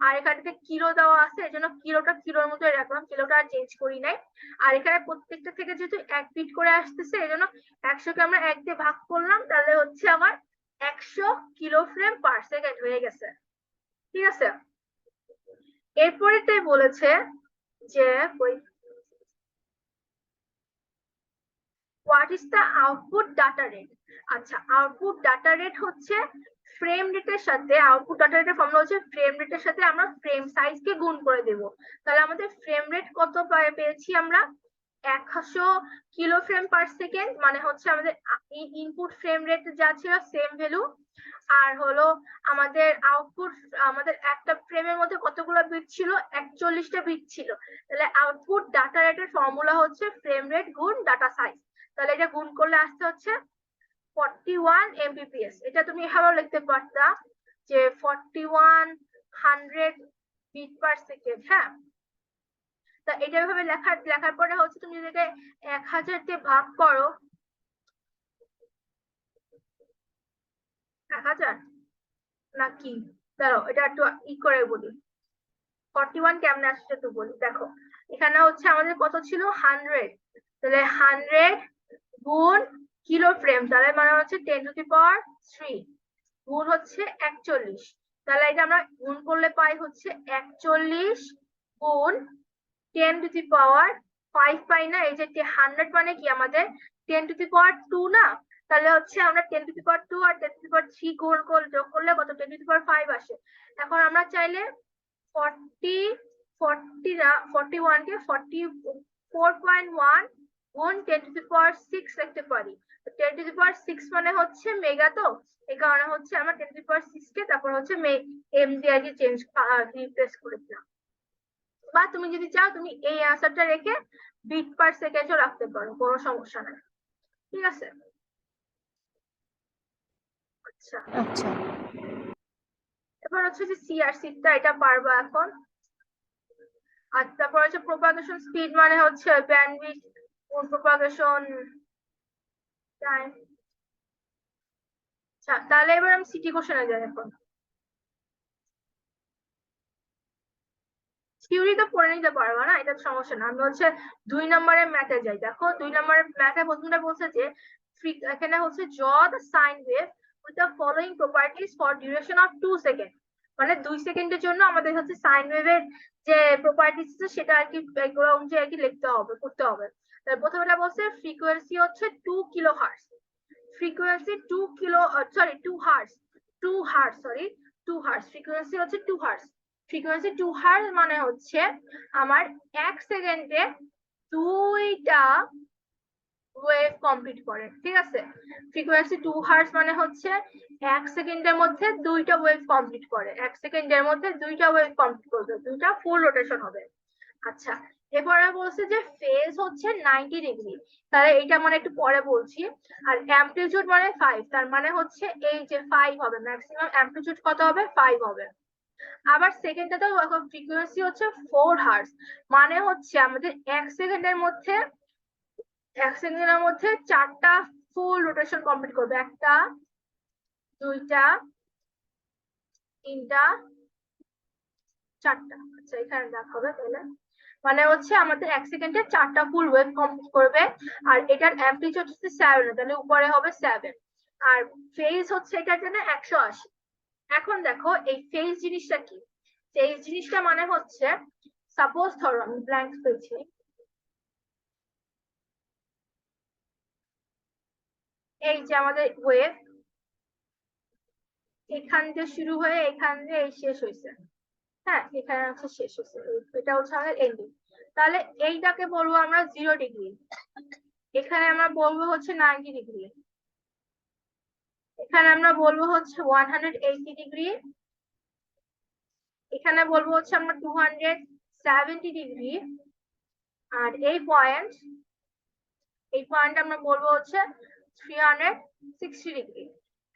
আর এখানে কিলো দেওয়া আছে এই জন্য কিলোটা কিলোর মতো রাখলাম, কিলোটা আর চেঞ্জ করি নাই। আর এখানে প্রত্যেকটা থেকে যেহেতু এক বিট করে আসতেছে এই জন্য 100 কে আমরা এক দিয়ে ভাগ করলাম, তাহলে হচ্ছে আমার 100 কিলো ফ্রেম পার সেকেন্ড হয়ে গেছে। ঠিক আছে, এরপরেটাই বলেছে যে what is the output data rate. আচ্ছা, আউটপুট ডাটা রেট হচ্ছে ফ্রেম রেটের সাথে, আউটপুট ডাটা রেটের ফর্মুলা হচ্ছে ফ্রেম রেটের সাথে আমরা ফ্রেম সাইজ কে গুণ করে দেব। তাহলে আমাদের ফ্রেম রেট কত পেয়েছি আমরা, 100 কিলো ফ্রেম পার সেকেন্ড, মানে হচ্ছে আমাদের ইনপুট ফ্রেম রেট যা ছিল সেম ভ্যালু, আর হলো আমাদের আউটপুট, আমাদের একটা ফ্রেমের মধ্যে কতগুলো বিট ছিল, 41টা বিট ছিল। তাহলে আউটপুট ডাটা রেটের ফর্মুলা হচ্ছে ফ্রেম রেট গুণ ডাটা সাইজ। তাহলে এটা গুণ করলে আসতে হচ্ছে 41 mbps। এটা তুমি এভাবে লিখতে পারতা যে 4100 বিট পার সেকেন্ড। হ্যাঁ, তা এটা এভাবে লেখার পরে হচ্ছে তুমি যদি 1000 দিয়ে ভাগ করো, 1000 নাকি, দাঁড়াও এটা একটু ই করে বলি, 41 কেমনে আসছে তো বলি। দেখো এখানে হচ্ছে আমাদের কত ছিল, 100, তাহলে 100 গুণ কিলো ফ্রেম, তাহলে মানে হচ্ছে 10⁻³ গুণ হচ্ছে 41। তাহলে এটা আমরা গুণ করলে পাই হচ্ছে 41 গুণ 10⁻5 পাই না, এই যে 100 মানে কি আমাদের 10⁻2 না, তাহলে হচ্ছে আমরা 10⁻2 আর 10⁻3 গুণ করে যোগ করলে কত, 10⁻5 আসে। এখন আমরা চাইলে 41 কে 44.1 গুণ 10⁻6 লিখতে পারি। 10⁻6 মানে হচ্ছে মেগা, তো এই কারণে হচ্ছে আমরা 10⁻6 কে তারপর হচ্ছে এম দিয়ে আর কি চেঞ্জ রিপ্লেস করেছিলাম। বা তুমি যদি চাও তুমি এই অ্যান্সারটা রেখে বিট পার সেকেন্ডও রাখতে পারো, কোনো সমস্যা নাই। ঠিক আছে, আচ্ছা আচ্ছা, এবার হচ্ছে যে সিআরসিটা, এটা পারবা এখন। আর তারপর হচ্ছে প্রোপাগেশন স্পিড, মানে হচ্ছে ব্যান্ডউইথ, প্রোপাগেশন টাইম। আচ্ছা, তাহলে এবার আমি সিটি কোশ্চেনে যাই এখন। থিওরি তো পড়ে নিতে পারবা না, এটা সমস্যা না, আমি হচ্ছে 2 নম্বরের ম্যাথে যাই। দেখো 2 নম্বরের ম্যাথে প্রথমটা বলছে যে এখানে হচ্ছে draw the sine wave with the following properties for duration of 2 seconds। মানে 2 সেকেন্ডের জন্য আমাদের হচ্ছে সাইন ওয়েভের যে প্রপার্টিস আছে সেটা আর কি এগুলো অনুযায়ী আর কি লিখতে হবে, করতে হবে। তার প্রথমটা বলছে ফ্রিকোয়েন্সি হচ্ছে 2 kilo hertz, frequency 2 kilo sorry 2 hertz, 2 hertz sorry 2 hertz, frequency হচ্ছে 2 হার্টজ। ফ্রিকোয়েন্সি 2 হার্টজ মানে হচ্ছে আমার 1 সেকেন্ডে 2টা ওয়েভ কমপ্লিট করে। ঠিক আছে, ফ্রিকোয়েন্সি 2 হার্টজ মানে হচ্ছে 1 সেকেন্ডের মধ্যে 2টা ওয়েভ কমপ্লিট করে, 1 সেকেন্ডের মধ্যে 2টা ওয়েভ কমপ্লিট করবে, 2টা ফুল রোটেশন হবে। আচ্ছা, এরপরে বলছে যে ফেজ হচ্ছে 90 ডিগ্রি, তাহলে এটা মানে একটু পরে বলছি। আর অ্যামপ্লিটিউড মানে 5, তার মানে হচ্ছে এই যে 5 হবে, ম্যাক্সিমাম অ্যামপ্লিটিউড কত হবে, 5 হবে। আবার সেকেন্ডটাতে ফ্রিকোয়েন্সি হচ্ছে 4 হার্টজ, মানে হচ্ছে আমাদের 1 সেকেন্ডের মধ্যে 4টা ফুল রোটেশন কমপ্লিট করবে, 1টা 2টা 3টা 4টা। আচ্ছা, এখানে দেখাবে তাহলে, মানে হচ্ছে আমাদের 1 সেকেন্ডে 4টা ফুল ওয়েভ কমপ্লিট করবে। আর এটার অ্যামপ্লিটিউড হচ্ছে 7, তাহলে উপরে হবে 7। আর ফেজ হচ্ছে এটার জন্য 180। এখন দেখো এই ফেজ জিনিসটা কি, ফেজ জিনিসটা মানে হচ্ছে সাপোজ ধরো আমি ব্ল্যাঙ্ক পেয়েছি, এই যে আমাদের ওয়েভ এখান দিয়ে শুরু হয়ে এখান দিয়ে শেষ হয়েছে। হ্যাঁ, এখানে হচ্ছে শেষ হয়েছে, এটা হচ্ছে আমাদের এন্ডিং। তাহলে এইটাকে বলবো আমরা 0°। এখানে আমরা বলবো হচ্ছে 90°। এখানে আমরা বলবো হচ্ছে 180°। এখানে বলবো হচ্ছে আমরা 270°। আর এই পয়েন্ট আমরা বলবো হচ্ছে 360°।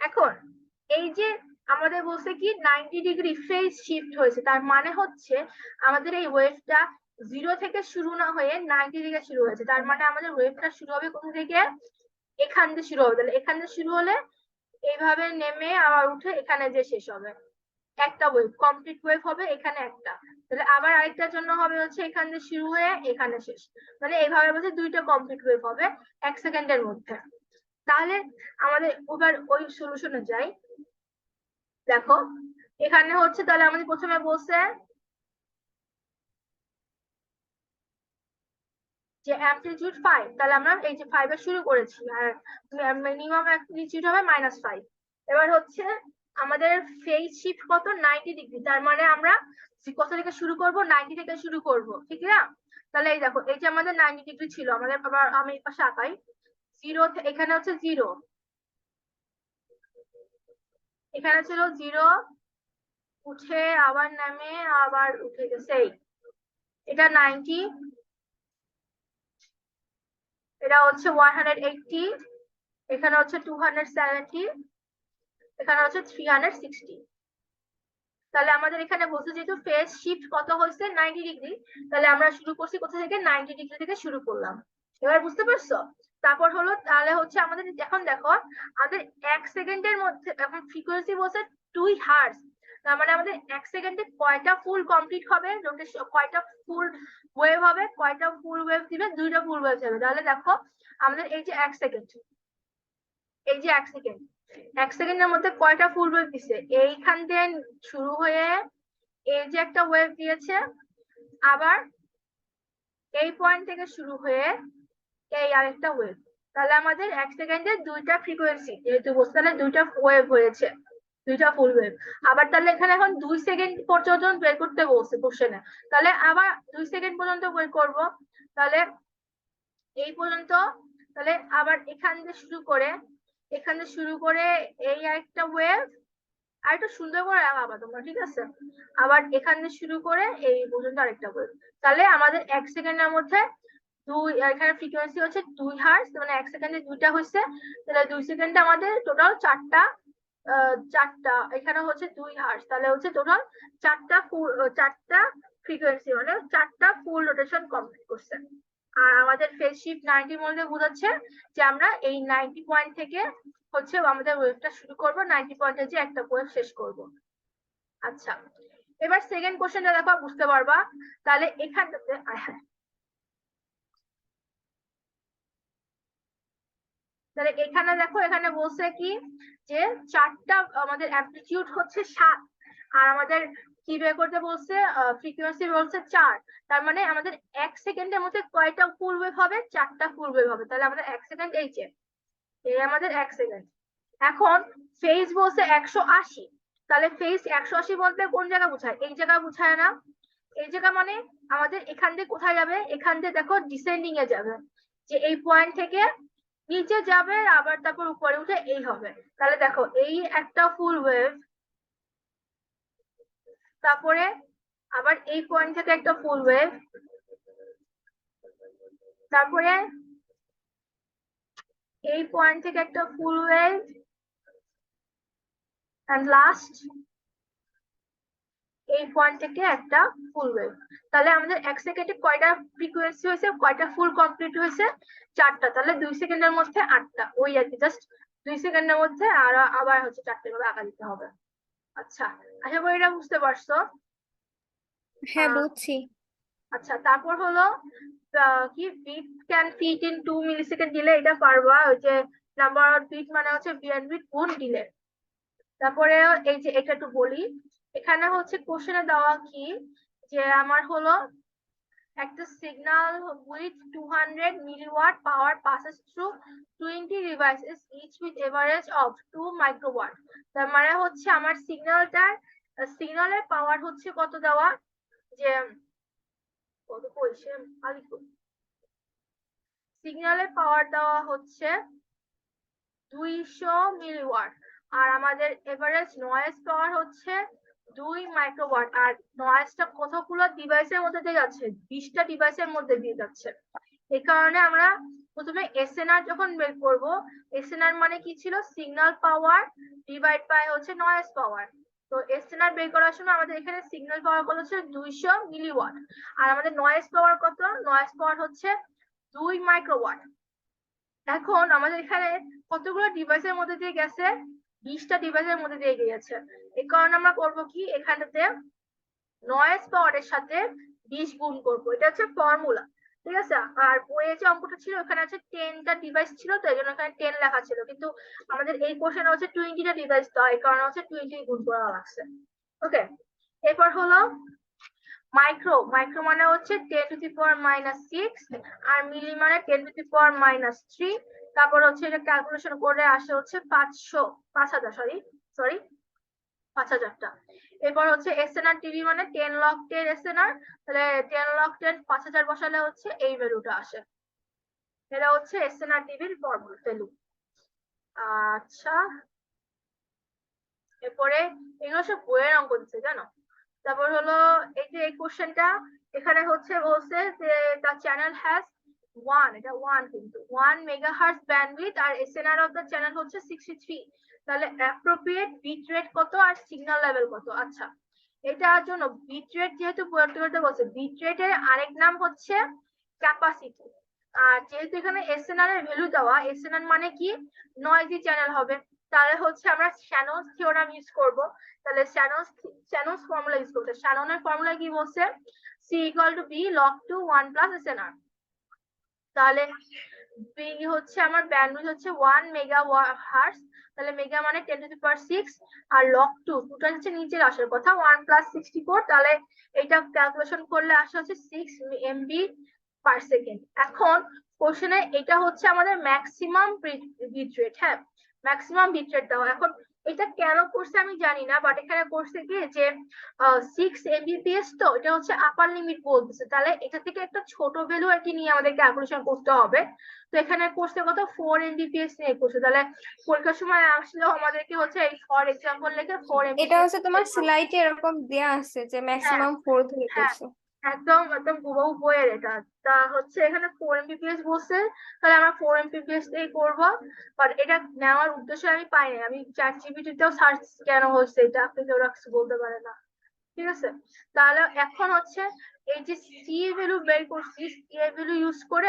এখন এই যে আমাদের বলছে কি 90° ফেজ শিফট হয়েছে, তার মানে হচ্ছে আমাদের এই ওয়েভটা 0 থেকে শুরু না হয়ে 90 দিকে শুরু হয়েছে। তার মানে আমাদের ওয়েভটা শুরু হবে কোথা থেকে? এখান থেকে শুরু হবে। তাহলে এখান থেকে শুরু হলে এইভাবে নেমে আবার উঠে এখানে যে শেষ হবে, একটা ওয়েভ কমপ্লিট ওয়েভ হবে এখানে একটা। তাহলে আবার আরেকটার জন্য হবে হচ্ছে এখান থেকে শুরু হয়ে এখানে শেষ। মানে এইভাবে বলছে দুইটা কমপ্লিট ওয়েভ হবে 1 সেকেন্ডের মধ্যে। তাহলে আমাদের এবার ওই সলিউশনে যাই। দেখো এখানে হচ্ছে, তাহলে আমাদের প্রথমে বলছে যে অ্যামপ্লিটিউড 5, তাহলে আমরা এই যে 5 এ শুরু করেছি, আর মিনিমাম অ্যামপ্লিটিউড হবে -5। এবার হচ্ছে আমাদের ফেজ শিফট কত? 90°। তার মানে আমরা কোথা থেকে শুরু করব? 90 থেকে শুরু করব, ঠিক না? তাহলে এই দেখো, এই যে আমাদের 90° ছিল, আমাদের আবার আমি এই পাশে আঁকাই। 0, এখানে হচ্ছে 0, এখানে ছিল 0, উঠে আবার নামে আবার উঠে গেছে। এটা 90, এটা হচ্ছে 180, এখানে হচ্ছে 270, এখানে হচ্ছে 360। তাহলে আমাদের এখানে বলছে যেহেতু ফেজ শিফট কত হয়েছে 90°, তাহলে আমরা শুরু করছি কোথা থেকে? 90° থেকে শুরু করলাম। এবার বুঝতে পারছো? তারপর হলো, তাহলে হচ্ছে আমাদের এখন দেখো আমাদের 1 সেকেন্ডের মধ্যে, এখন ফ্রিকোয়েন্সি বলছে 2 হার্টজ। তার মানে আমাদের 1 সেকেন্ডে কয়টা ফুল কমপ্লিট হবে, কয়টা ফুল ওয়েভ হবে, কয়টা ফুল ওয়েভ দিবে? 2টা ফুল ওয়েভ হবে। তাহলে দেখো আমাদের এই যে 1 সেকেন্ড, এই যে 1 সেকেন্ড, 1 সেকেন্ডের মধ্যে কয়টা ফুল ওয়েভ দিছে? এইখান দিয়ে শুরু হয়ে এই যে একটা ওয়েভ দিয়েছে, আবার এই পয়েন্ট থেকে শুরু হয়ে এই আরেকটা ওয়েভ। তাহলে আমাদের 1 সেকেন্ডে 2টা ফ্রিকোয়েন্সি যেহেতু বলছে, তাহলে 2টা ওয়েভ হয়েছে, 2টা ফুল ওয়েভ। আবার তাহলে এখানে এখন 2 সেকেন্ড পর্যন্ত বের করতে বলছে কোশ্চেনে, তাহলে আবার 2 সেকেন্ড পর্যন্ত বের করব। তাহলে এই পর্যন্ত, তাহলে আবার এখান থেকে শুরু করে, এখান থেকে শুরু করে এই আরেকটা ওয়েভ, আর একটু সুন্দর করে আঁকাবা তোমরা, ঠিক আছে? আবার এখান থেকে শুরু করে এই পর্যন্ত আরেকটা ওয়েভ। তাহলে আমাদের 1 সেকেন্ডের মধ্যে এখানে ফ্রিকোয়েন্সি হচ্ছে 2 হার্টজ, মানে 1 সেকেন্ডে 2টা হয়েছে। তাহলে 2 সেকেন্ডে আমাদের টোটাল 4টা এখানে হচ্ছে 2 হার্টজ, তাহলে হচ্ছে টোটাল 4টা ফ্রিকোয়েন্সি, মানে 4টা ফুল রোটেশন কমপ্লিট করছে। আর আমাদের ফেজ শিফট 90 মধ্যে বোঝাচ্ছে যে আমরা এই 90 পয়েন্ট থেকে হচ্ছে আমাদের ওয়েভটা শুরু করব, 90 পয়েন্টে যে একটা ওয়েভ শেষ করব। আচ্ছা, এবার সেকেন্ড কোশ্চেনটা দেখো, বুঝতে পারবা। তাহলে এখানটাতে তাহলে এখানে দেখো, এখানে বলছে কি যে 4টা আমাদের অ্যামপ্লিটিউড হচ্ছে 7, আর আমাদের কি বের করতে বলছে? ফ্রিকোয়েন্সি বলছে 4। তার মানে আমাদের 1 সেকেন্ডের মধ্যে কয়টা ফুল ওয়েভ হবে? 4টা ফুল ওয়েভ হবে। তাহলে আমাদের 1 সেকেন্ড এই যে, এই আমাদের 1 সেকেন্ড। এখন ফেজ বলছে 180, তাহলে ফেজ 180 বলতে কোন জায়গা বোঝায়? এই জায়গা বোঝায় না? এই জায়গা মানে আমাদের এখান থেকে কোথায় যাবে? এখান থেকে দেখো ডিসেন্ডিং এ যাবে, যে এই পয়েন্ট থেকে নিচে যাবে, আবার তারপর উপরে উঠে এই হবে। তাহলে দেখো এই একটা ফুল ওয়েভ, তারপরে আবার এই পয়েন্ট থেকে একটা ফুল ওয়েভ, তারপরে এই পয়েন্ট থেকে একটা ফুল ওয়েভ, এন্ড লাস্ট এই পয়েন্ট থেকে একটা ফুল ওয়েভ। তাহলে আমাদের 1 সেকেন্ডে কয়টা ফ্রিকোয়েন্সি হয়েছে, কয়টা ফুল কমপ্লিট হয়েছে? 4টা। তাহলে 2 সেকেন্ডের মধ্যে 8টা, ওই আর কি, জাস্ট 2 সেকেন্ডের মধ্যে আর আবার হচ্ছে 4টে ভাবে আঁকা দিতে হবে। আচ্ছা, আশা করি এটা বুঝতে পারছো। হ্যাঁ, বুঝছি। আচ্ছা, তারপর হলো কি bit can fit in 2 millisecond delay, এটা পারবা। ওই যে নাম্বার অফ বিট মানে হচ্ছে বিট গুণ ডিলে। তারপরে এই যে এটা একটু বলি, এখানে হচ্ছে কোশ্চেনে দেওয়া কি যে আমার হলো একটা signal with 200 milliwatt power passes through 20 devices, each reach with average of 2 microwatt। তার মানে হচ্ছে আমার সিগন্যালের পাওয়ার হচ্ছে কত দেওয়া, যে কত কইছে সিগন্যালের পাওয়ার দেওয়া হচ্ছে 200 মিলিওয়াট, আর আমাদের এভারেজ নয়েজ পাওয়ার হচ্ছে 2 মাইক্রোওয়াট। আর নয়েজটা কতগুলো ডিভাইসের মধ্যে দিয়ে যাচ্ছে, 20টা ডিভাইসের মধ্যে দিয়ে যাচ্ছে। এই কারণে আমরা প্রথমে এসএনআর যখন বের করব, এসএনআর মানে কি ছিল, সিগন্যাল পাওয়ার ডিভাইড বাই হচ্ছে নয়েজ পাওয়ার। তো এসএনআর বের করার সময় আমাদের এখানে সিগন্যাল পাওয়ার কত ছিল 200 মিলিওয়াট, আর আমাদের নয়েজ পাওয়ার কত, নয়েজ পাওয়ার হচ্ছে 2 মাইক্রোওয়াট। এখন আমাদের এখানে কতগুলো ডিভাইসের মধ্যে দিয়ে গেছে, 20টা ডিভাইসের মধ্যে দিয়ে গিয়েছে। এই কারণে আমরা করব কি, এখানেতে নয়েজ পাওয়ারের সাথে 20 গুণ করব, এটা হচ্ছে ফর্মুলা, ঠিক আছে। আর বইয়ে যে অঙ্কটা ছিল ওখানে আছে 10টা ডিভাইস ছিল, তো এই জন্য এখানে 10 লেখা ছিল, কিন্তু আমাদের এই কোশ্চেনে হচ্ছে 20টা ডিভাইস, তো এই কারণে হচ্ছে 20 গুণ করা লাগছে। ওকে, এরপর হলো মাইক্রো। মাইক্রো মানে হচ্ছে 10 টু দি পাওয়ার -6, আর মিলি মানে 10 টু দি পাওয়ার -3। তারপর হচ্ছে এটা ক্যালকুলেশন করে আসে হচ্ছে 5000টা। এরপর হচ্ছে এসএনআর টিভি মানে 10 লগ 10 এসএনআর, তাহলে 10 লগ 10 5000 বসালে হচ্ছে এই ভ্যালুটা আসে। এটা হচ্ছে এসএনআর টিভির ফর্মুলা ভ্যালু। আচ্ছা, এরপরে এগুলো সব বইয়ের অঙ্ক দিচ্ছে জানো। তারপর হলো এই যে এই কোশ্চেনটা, এখানে হচ্ছে বলছে যে the channel has 1 megahertz bandwidth, আর এসএনআর অফ দ্য চ্যানেল হচ্ছে 63। তাহলে অ্যাপ্রোপ্রিয়েট বিট রেট কত আর সিগন্যাল লেভেল কত। আচ্ছা, এটার জন্য বিট রেট যেহেতু বলতে বলছে, বিট রেটের আরেক নাম হচ্ছে ক্যাপাসিটি। আর যেহেতু এখানে এসএনআর এর ভ্যালু দেওয়া, এসএনআর মানে কি, নয়েজি চ্যানেল হবে, তাহলে হচ্ছে আমরা শ্যাননস থিওরাম ইউজ করব। তাহলে শ্যাননস ফর্মুলা ইউজ করতে, শ্যাননের ফর্মুলা কি বলছে, C = B log 2 1 plus SNR। তাহলে বি হচ্ছে আমার ব্যান্ডউইথ হচ্ছে 1 মেগাহার্টজ, তাহলে মেগা মানে 10 to the power 6, R log 2 দুটো হচ্ছে নিচের আসার কথা 1 + 64, তাহলে এটা ক্যালকুলেশন করলে আসে হচ্ছে 6 MB/সেকেন্ড। এখন কোশ্চেনে এটা হচ্ছে আমাদের ম্যাক্সিমাম বিট রেট, হ্যাঁ ম্যাক্সিমাম বিট রেট দেওয়া। এখন এটা কেন করছে আমি জানি না, বাট এখানে করছে কি যে 6 Mbps, তো এটা হচ্ছে আপার লিমিট বলতেছে, তাহলে এটা থেকে একটা ছোট ভ্যালু আর কি নিয়ে আমাদের ক্যালকুলেশন করতে হবে। তো এখানে করছে কত 4 Mbps নিয়ে করছে, তাহলে পরীক্ষার সময় আসলেও আমাদেরকে হচ্ছে এই ফর এক্সাম্পল লিখে 4 এটা Mbps। হচ্ছে তোমার স্লাইডে এরকম দেয়া আছে যে হ্যাঁ ম্যাক্সিমাম 4 ধরে হ্যাঁ, করছে। একদম একদম হুবহু বইয়ের এটা। তা হচ্ছে এখানে 4 Mbps বলছে, তাহলে আমরা 4 Mbps দিয়ে করব। বাট এটা নেওয়ার উদ্দেশ্য আমি পাইনি, আমি চ্যাট জিপিটিতেও সার্চ কেন হচ্ছে এটা আপনি তো ওরা কিছু বলতে পারে না, ঠিক আছে। তাহলে এখন হচ্ছে এই যে সি এর ভ্যালু বের করছি, সি এর ভ্যালু ইউজ করে